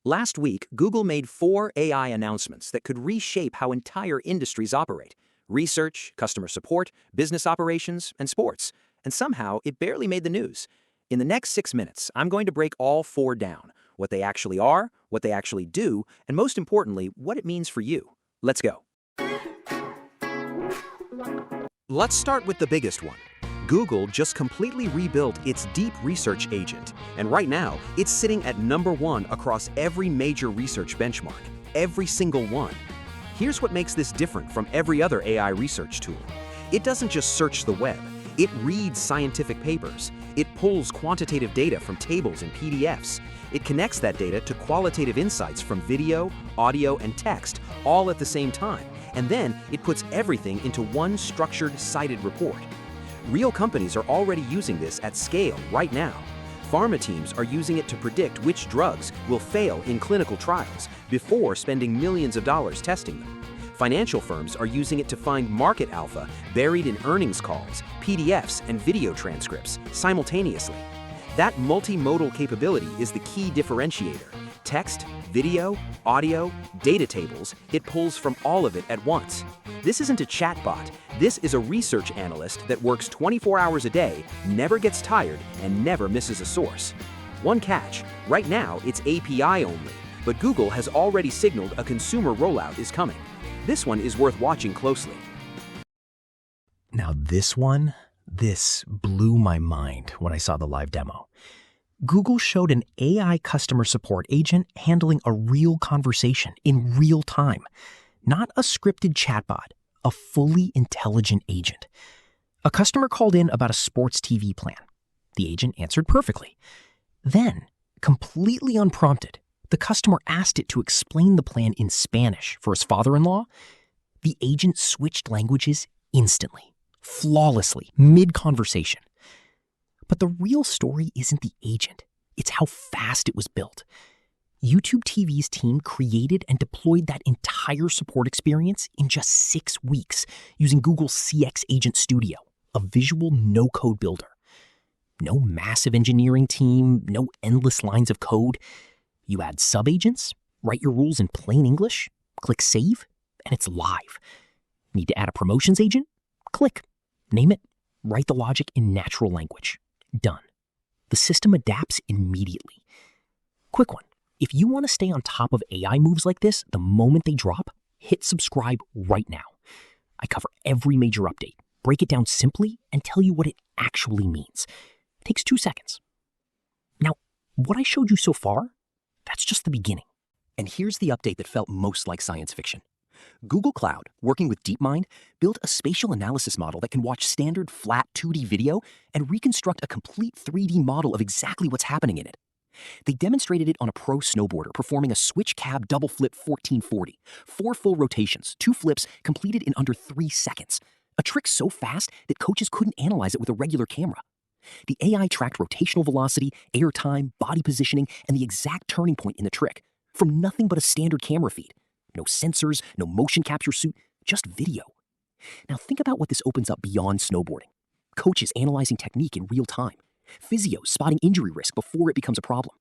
Last week, Google made 4 AI announcements that could reshape how entire industries operate: research, customer support, business operations, and sports. And somehow, it barely made the news. In the next 6 minutes, I'm going to break all 4 down: what they actually are, what they actually do, and most importantly, what it means for you. Let's go. Let's start with the biggest one. Google just completely rebuilt its deep research agent, and right now, it's sitting at #1 across every major research benchmark, every single one. Here's what makes this different from every other AI research tool. It doesn't just search the web, it reads scientific papers. It pulls quantitative data from tables and PDFs. It connects that data to qualitative insights from video, audio, and text, all at the same time, and then it puts everything into one structured, cited report. Real companies are already using this at scale right now. Pharma teams are using it to predict which drugs will fail in clinical trials before spending millions of dollars testing them. Financial firms are using it to find market alpha buried in earnings calls, PDFs, and video transcripts simultaneously. That multimodal capability is the key differentiator. Text, video, audio, data tables, it pulls from all of it at once. This isn't a chatbot. This is a research analyst that works 24 hours a day, never gets tired, and never misses a source. One catch: right now it's API only, but Google has already signaled a consumer rollout is coming. This one is worth watching closely. Now this blew my mind when I saw the live demo. Google showed an AI customer support agent handling a real conversation in real time. Not a scripted chatbot, a fully intelligent agent. A customer called in about a sports TV plan. The agent answered perfectly. Then, completely unprompted, the customer asked it to explain the plan in Spanish for his father-in-law. The agent switched languages instantly, flawlessly, mid-conversation. But the real story isn't the agent, it's how fast it was built. YouTube TV's team created and deployed that entire support experience in just 6 weeks using Google's CX Agent Studio, a visual no-code builder. No massive engineering team, no endless lines of code. You add sub-agents, write your rules in plain English, click Save, and it's live. Need to add a promotions agent? Click, name it, write the logic in natural language. Done. The system adapts immediately. Quick one. If you want to stay on top of AI moves like this the moment they drop, hit subscribe right now. I cover every major update, break it down simply, and tell you what it actually means. It takes 2 seconds. Now, what I showed you so far, that's just the beginning. And here's the update that felt most like science fiction. Google Cloud, working with DeepMind, built a spatial analysis model that can watch standard flat 2D video and reconstruct a complete 3D model of exactly what's happening in it. They demonstrated it on a pro snowboarder performing a switch cab double flip 1440, 4 full rotations, 2 flips completed in under 3 seconds. A trick so fast that coaches couldn't analyze it with a regular camera. The AI tracked rotational velocity, air time, body positioning, and the exact turning point in the trick from nothing but a standard camera feed. No sensors, no motion capture suit, just video. Now think about what this opens up beyond snowboarding. Coaches analyzing technique in real time. Physios spotting injury risk before it becomes a problem.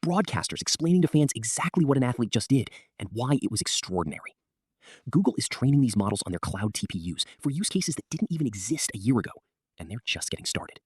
Broadcasters explaining to fans exactly what an athlete just did and why it was extraordinary. Google is training these models on their cloud TPUs for use cases that didn't even exist a year ago, and they're just getting started.